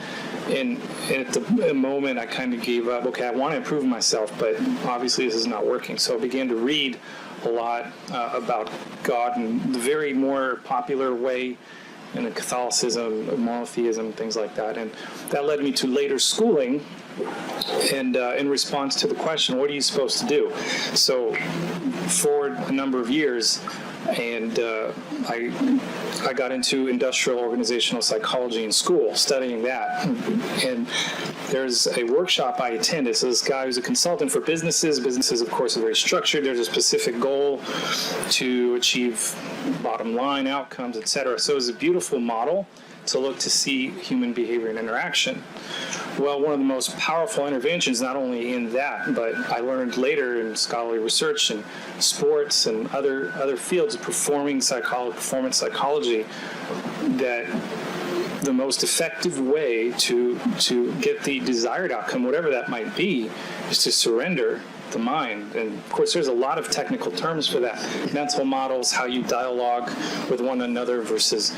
And at the moment, I kind of gave up. Okay, I want to improve myself, but obviously this is not working. So I began to read a lot about God in the very more popular way and then Catholicism, monotheism, things like that. And that led me to later schooling. And in response to the question, what are you supposed to do? So for a number of years, and I got into industrial organizational psychology in school, studying that. And there's a workshop I attended. So this guy who's a consultant for businesses. Businesses, of course, are very structured. There's a specific goal to achieve bottom line outcomes, et cetera. So it was a beautiful model to look to see human behavior and interaction. Well, one of the most powerful interventions, not only in that, but I learned later in scholarly research and sports and other fields of performance psychology, that the most effective way to get the desired outcome, whatever that might be, is to surrender the mind. And of course, there's a lot of technical terms for that. Mental models, how you dialogue with one another versus,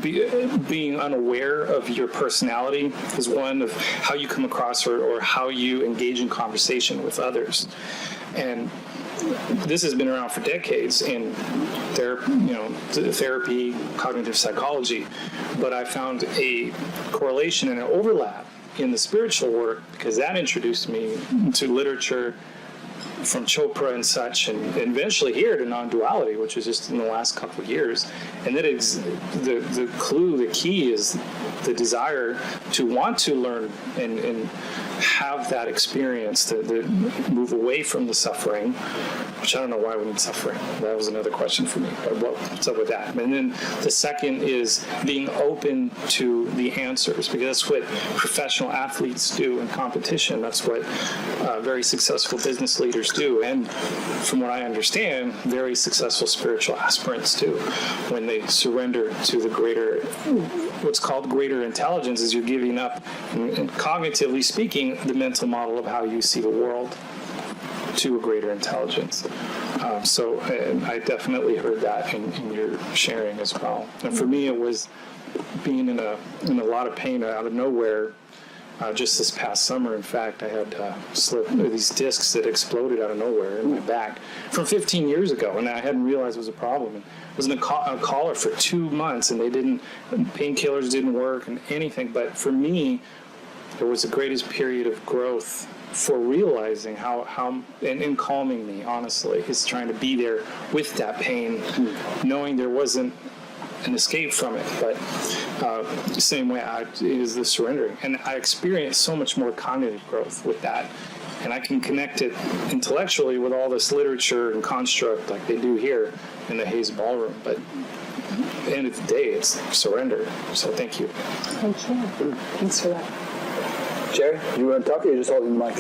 being unaware of your personality is one of how you come across or how you engage in conversation with others. And this has been around for decades in therapy, cognitive psychology, but I found a correlation and an overlap in the spiritual work, because that introduced me to literature from Chopra and such, and eventually here to non-duality, which was just in the last couple of years. And that the key is the desire to want to learn and have that experience, to move away from the suffering, which I don't know why we need suffering. That was another question for me. What's up with that? And then the second is being open to the answers, because that's what professional athletes do in competition. That's what very successful business leaders do. And from what I understand, very successful spiritual aspirants do. When they surrender to the greater, what's called greater intelligence, is you're giving up, and cognitively speaking, the mental model of how you see the world to a greater intelligence. So I definitely heard that in your sharing as well. And for me, it was being in a lot of pain out of nowhere. Just this past summer, in fact, I had these discs that exploded out of nowhere in my back from 15 years ago, and I hadn't realized it was a problem. And I was in a collar for 2 months, and painkillers didn't work and anything. But for me, it was the greatest period of growth for realizing how and calming me, honestly, is trying to be there with that pain, knowing there wasn't an escape from it, but the same way is the surrendering. And I experienced so much more cognitive growth with that. And I can connect it intellectually with all this literature and construct like they do here in the Hayes Ballroom. But at the end of the day, it's surrender. So thank you. Thank you. Thanks for that. Jerry, you want to talk, or you're just holding the mic?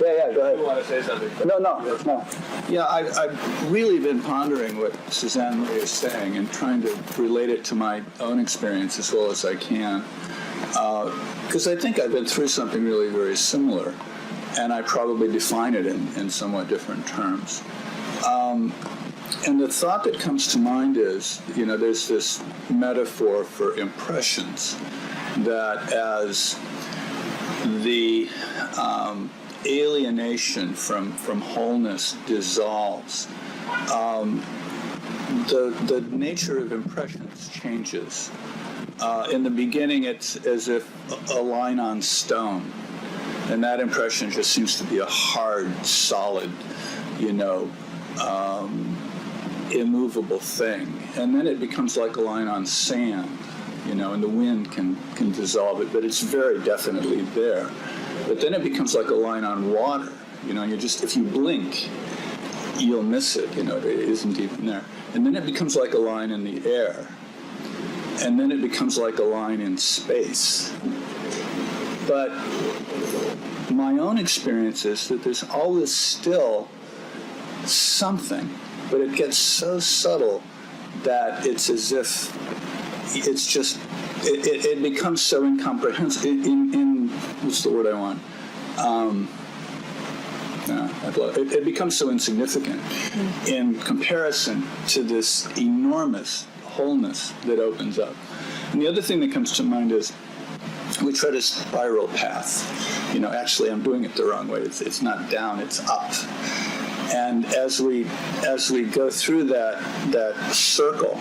Yeah, go ahead. You want to say something? No. Yeah, I've really been pondering what Suzanne is saying and trying to relate it to my own experience as well as I can. Because I think I've been through something really very similar, and I probably define it in somewhat different terms. And the thought that comes to mind is, there's this metaphor for impressions, that as the alienation from wholeness dissolves, the nature of impressions changes. In the beginning, it's as if a line on stone, and that impression just seems to be a hard, solid, immovable thing. And then it becomes like a line on sand, and the wind can dissolve it, but it's very definitely there. But then it becomes like a line on water, if you blink, you'll miss it, it isn't even there. And then it becomes like a line in the air. And then it becomes like a line in space. But my own experience is that there's always still something, but it gets so subtle that it's as if it's just, it becomes so incomprehensible. What's the word I want? It becomes so insignificant in comparison to this enormous wholeness that opens up. And the other thing that comes to mind is we tread a spiral path. Actually, I'm doing it the wrong way. It's not down, it's up. And as we go through that circle,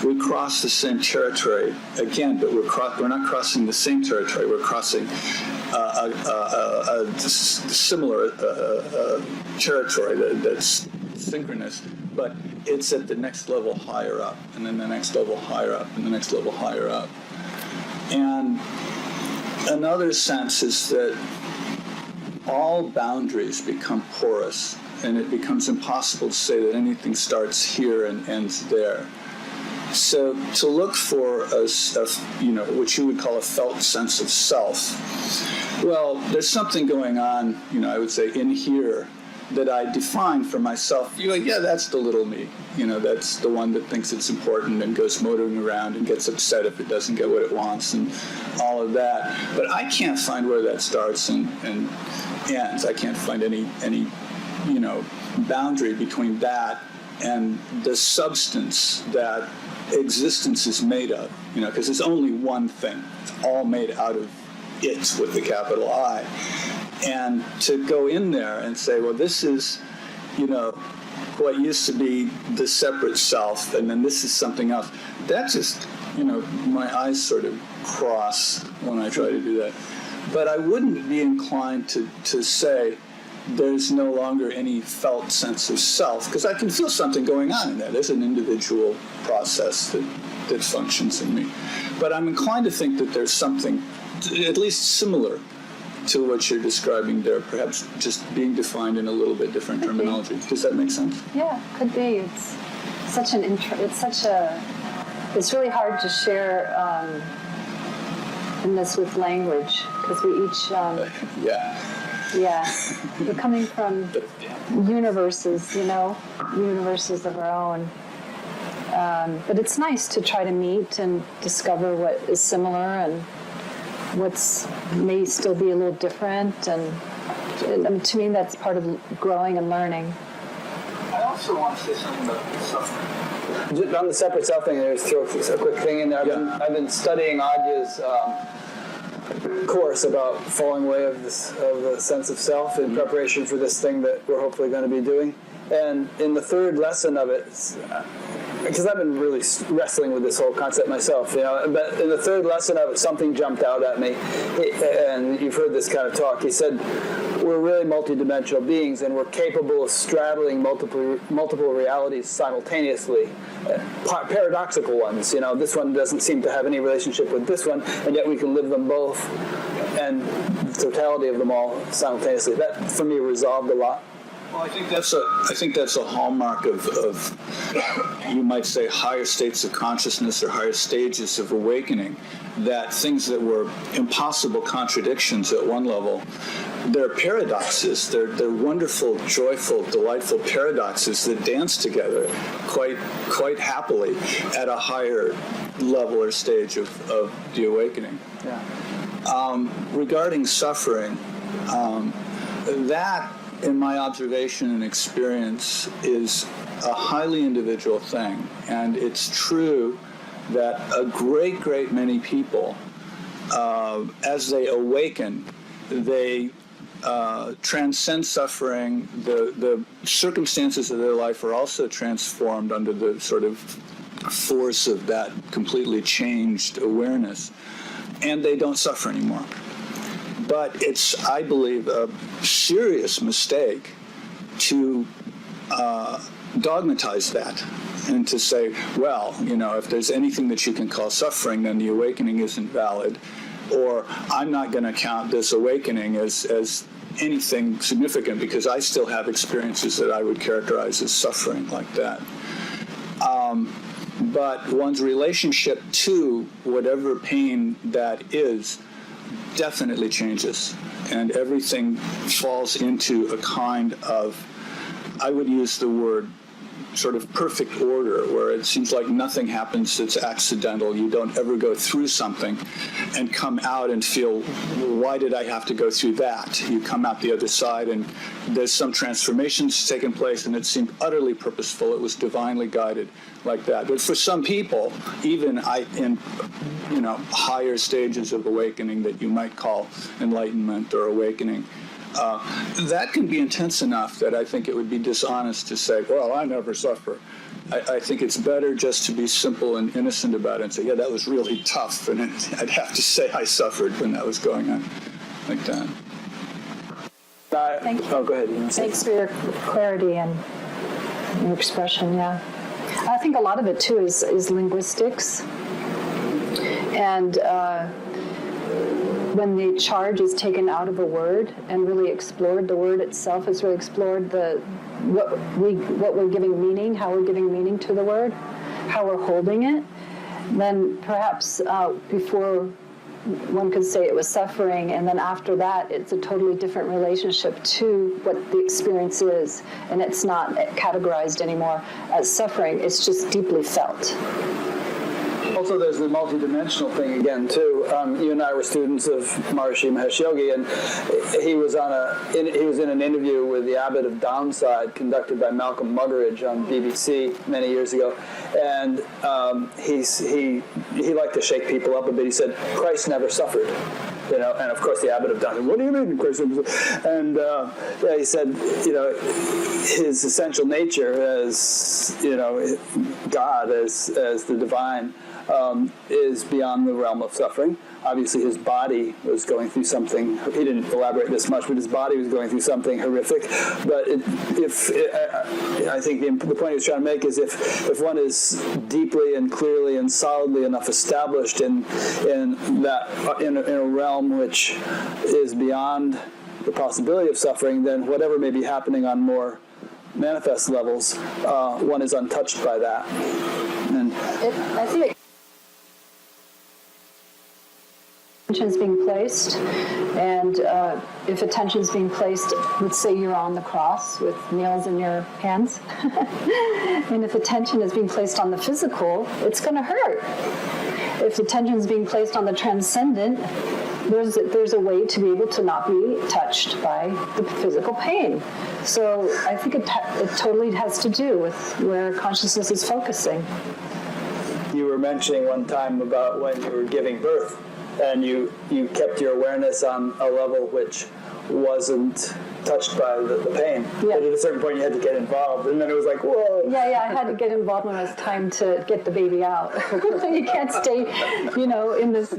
we cross the same territory again, but we're not crossing the same territory. We're crossing a similar territory that's synchronous, but it's at the next level higher up, and then the next level higher up, and the next level higher up. And another sense is that all boundaries become porous, and it becomes impossible to say that anything starts here and ends there. So to look for what you would call a felt sense of self, well, there's something going on, I would say in here that I define for myself. You're like, yeah, that's the little me. That's the one that thinks it's important and goes motoring around and gets upset if it doesn't get what it wants and all of that. But I can't find where that starts and ends. I can't find any boundary between that and the substance that existence is made of, because it's only one thing. It's all made out of it with the capital I. And to go in there and say, well, this is, what used to be the separate self, and then this is something else. That just, my eyes sort of cross when I try to do that. But I wouldn't be inclined to say there's no longer any felt sense of self, because I can feel something going on in there. There's an individual process that functions in me. But I'm inclined to think that there's something at least similar to what you're describing there, perhaps just being defined in a little bit different terminology. Does that make sense? Yeah, could be. It's really hard to share in this with language, because we each we're coming from universes, universes of our own. But it's nice to try to meet and discover what is similar and what's may still be a little different. And to me, that's part of growing and learning. I also want to say something about suffering. Just on the separate self thing, there's throw a quick thing in there. I've been studying Adya's course about falling away of the sense of self in preparation for this thing that we're hopefully going to be doing. And in the third lesson of it, because I've been really wrestling with this whole concept myself, but in the third lesson of it, something jumped out at me, and you've heard this kind of talk. He said, we're really multidimensional beings, and we're capable of straddling multiple realities simultaneously, paradoxical ones. This one doesn't seem to have any relationship with this one, and yet we can live them both, and the totality of them all simultaneously. That, for me, resolved a lot. Well, I think that's a hallmark of you might say higher states of consciousness or higher stages of awakening, that things that were impossible contradictions at one level, they're paradoxes. They're wonderful, joyful, delightful paradoxes that dance together quite happily at a higher level or stage of the awakening. Yeah. Regarding suffering, that, in my observation and experience, is a highly individual thing. And it's true that a great many people, as they awaken, they transcend suffering. The circumstances of their life are also transformed under the sort of force of that completely changed awareness, and they don't suffer anymore. But it's, I believe, a serious mistake to dogmatize that and to say, well, if there's anything that you can call suffering, then the awakening isn't valid, or I'm not going to count this awakening as anything significant because I still have experiences that I would characterize as suffering like that. But one's relationship to whatever pain that is definitely changes, and everything falls into a kind of, I would use the word, sort of perfect order, where it seems like nothing happens that's accidental. You don't ever go through something and come out and feel, why did I have to go through that? You come out the other side and there's some transformations taking place, and it seemed utterly purposeful. It was divinely guided like that. But for some people, even in higher stages of awakening that you might call enlightenment or awakening, That can be intense enough that I think it would be dishonest to say, well, I never suffer. I think it's better just to be simple and innocent about it and say, yeah, that was really tough. And I'd have to say I suffered when that was going on like that. Thank you. Oh, go ahead. Thanks for your clarity and your expression, yeah. I think a lot of it, too, is linguistics. And when the charge is taken out of a word and really explored, the word itself is really explored, what we're giving meaning, how we're giving meaning to the word, how we're holding it, then perhaps before one could say it was suffering, and then after that, it's a totally different relationship to what the experience is, and it's not categorized anymore as suffering, it's just deeply felt. Also, there's the multidimensional thing again, too. You and I were students of Maharishi Mahesh Yogi, and he was in an interview with the Abbot of Downside, conducted by Malcolm Muggeridge on BBC many years ago. And he liked to shake people up a bit. He said, Christ never suffered. And of course the Abbot of Downside, what do you mean Christ never suffered? And he said, his essential nature as, God, as the divine, is beyond the realm of suffering. Obviously, his body was going through something. He didn't elaborate this much, but his body was going through something horrific. But I think the point he was trying to make is if one is deeply and clearly and solidly enough established in a realm which is beyond the possibility of suffering, then whatever may be happening on more manifest levels, one is untouched by that. And I think attention is being placed, and if attention is being placed, let's say you're on the cross with nails in your hands, and if attention is being placed on the physical, it's going to hurt. If attention is being placed on the transcendent, there's a way to be able to not be touched by the physical pain. So I think it totally has to do with where consciousness is focusing. You were mentioning one time about when you were giving birth, and you kept your awareness on a level which wasn't touched by the pain. Yeah. But at a certain point you had to get involved, and then it was like, whoa. Yeah, I had to get involved when it was time to get the baby out. You can't stay, in this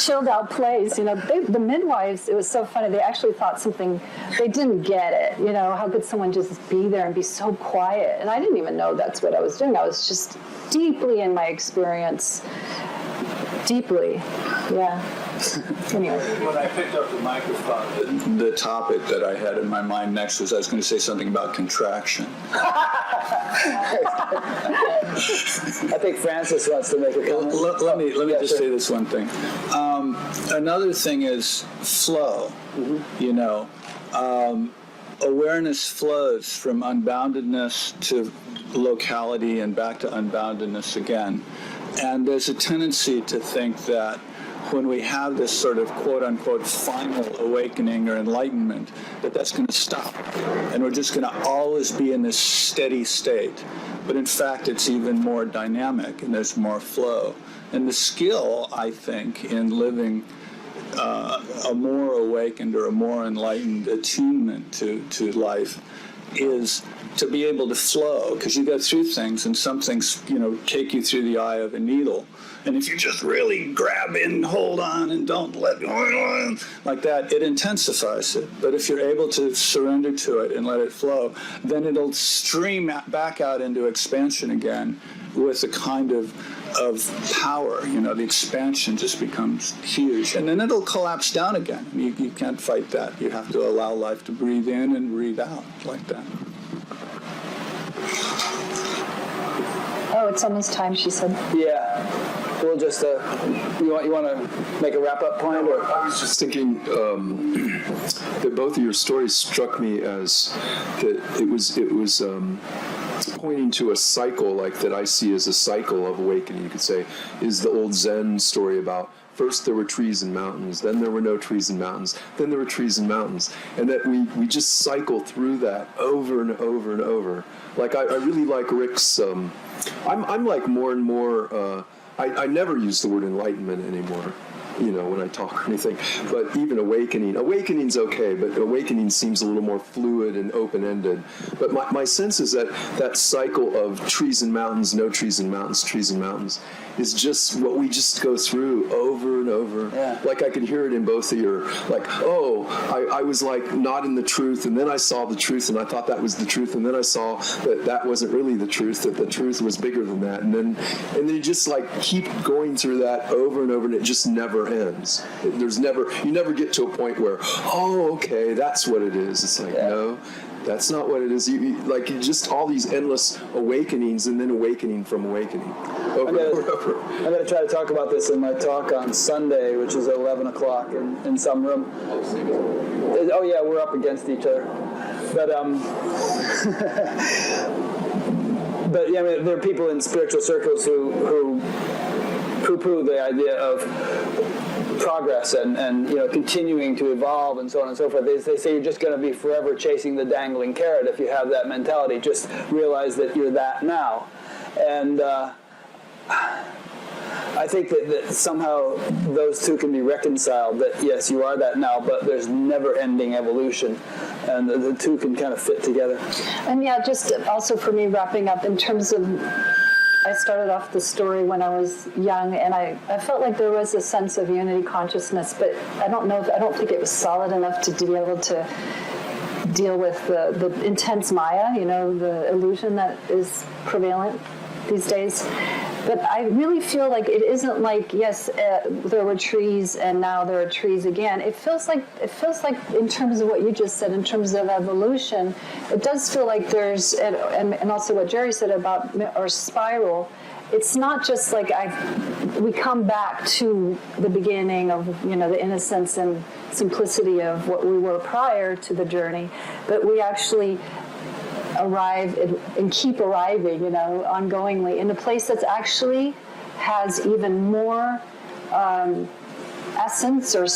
chilled out place. The midwives, it was so funny, they actually thought they didn't get it. How could someone just be there and be so quiet? And I didn't even know that's what I was doing. I was just deeply in my experience. Deeply, yeah. Anyway. When I picked up the microphone, the topic that I had in my mind next was I was going to say something about contraction. I think Francis wants to make a comment. Let me just say this one thing. Another thing is flow. Mm-hmm. Awareness flows from unboundedness to locality and back to unboundedness again. And there's a tendency to think that when we have this sort of quote-unquote final awakening or enlightenment, that's going to stop. And we're just going to always be in this steady state. But in fact, it's even more dynamic and there's more flow. And the skill, I think, in living a more awakened or a more enlightened attunement to life is to be able to flow, because you go through things and some things, take you through the eye of a needle. And if you just really grab in and hold on and don't let go like that, it intensifies it. But if you're able to surrender to it and let it flow, then it'll stream back out into expansion again with a kind of power. The expansion just becomes huge. And then it'll collapse down again. You can't fight that. You have to allow life to breathe in and breathe out like that. Oh, it's almost time, she said. Yeah. We'll just, you want to make a wrap-up point? Or? I was just thinking that both of your stories struck me as that it was pointing to a cycle, like that I see as a cycle of awakening, you could say, is the old Zen story about first there were trees and mountains, then there were no trees and mountains, then there were trees and mountains, and that we just cycle through that over and over and over. Like I really like Rick's, I'm like more and more, I never use the word enlightenment anymore. when I talk or anything. But even awakening's okay, but awakening seems a little more fluid and open-ended. But my sense is that cycle of trees and mountains, no trees and mountains, trees and mountains, is just what we just go through over and over. Yeah. Like I could hear it in both of your, like, I was like not in the truth, and then I saw the truth, and I thought that was the truth, and then I saw that wasn't really the truth, that the truth was bigger than that, and then you just like keep going through that over and over, and it just never ends. You never get to a point where, okay, that's what it is. It's like, no, that's not what it is. You just all these endless awakenings, and then awakening from awakening. Over and over. I'm going to try to talk about this in my talk on Sunday, which is at 11 o'clock in some room. Oh yeah, we're up against each other. But but yeah, I mean, there are people in spiritual circles who poo-poo the idea of progress and continuing to evolve and so on and so forth. They say you're just going to be forever chasing the dangling carrot if you have that mentality. Just realize that you're that now. And I think that somehow those two can be reconciled, that yes, you are that now, but there's never-ending evolution, and the two can kind of fit together. And yeah, just also for me, wrapping up in terms of, I started off the story when I was young, and I felt like there was a sense of unity consciousness, but I don't think it was solid enough to be able to deal with the intense Maya, the illusion that is prevalent these days. But I really feel like it isn't like, yes, there were trees and now there are trees again. It feels like in terms of what you just said, in terms of evolution, it does feel like there's, and also what Jerry said about our spiral, it's not just like we come back to the beginning of, the innocence and simplicity of what we were prior to the journey, but we actually arrive and keep arriving, ongoingly in a place that's actually has even more essence or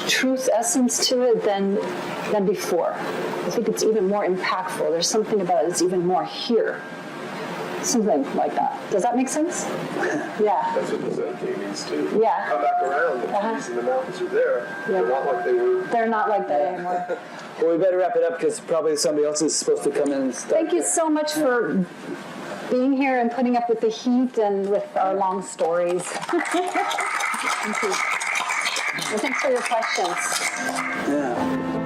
truth essence to it than before. I think it's even more impactful. There's something about it that's even more here. Something like that. Does that make sense? Yeah. That's what the Zen means too. Yeah. Come back around. The trees and the mountains are there. Yeah. They're not like they were. They're not like that anymore. Well, we better wrap it up because probably somebody else is supposed to come in and start. Thank you so much for being here and putting up with the heat and with our long stories. Thank you. And thanks for your questions. Yeah.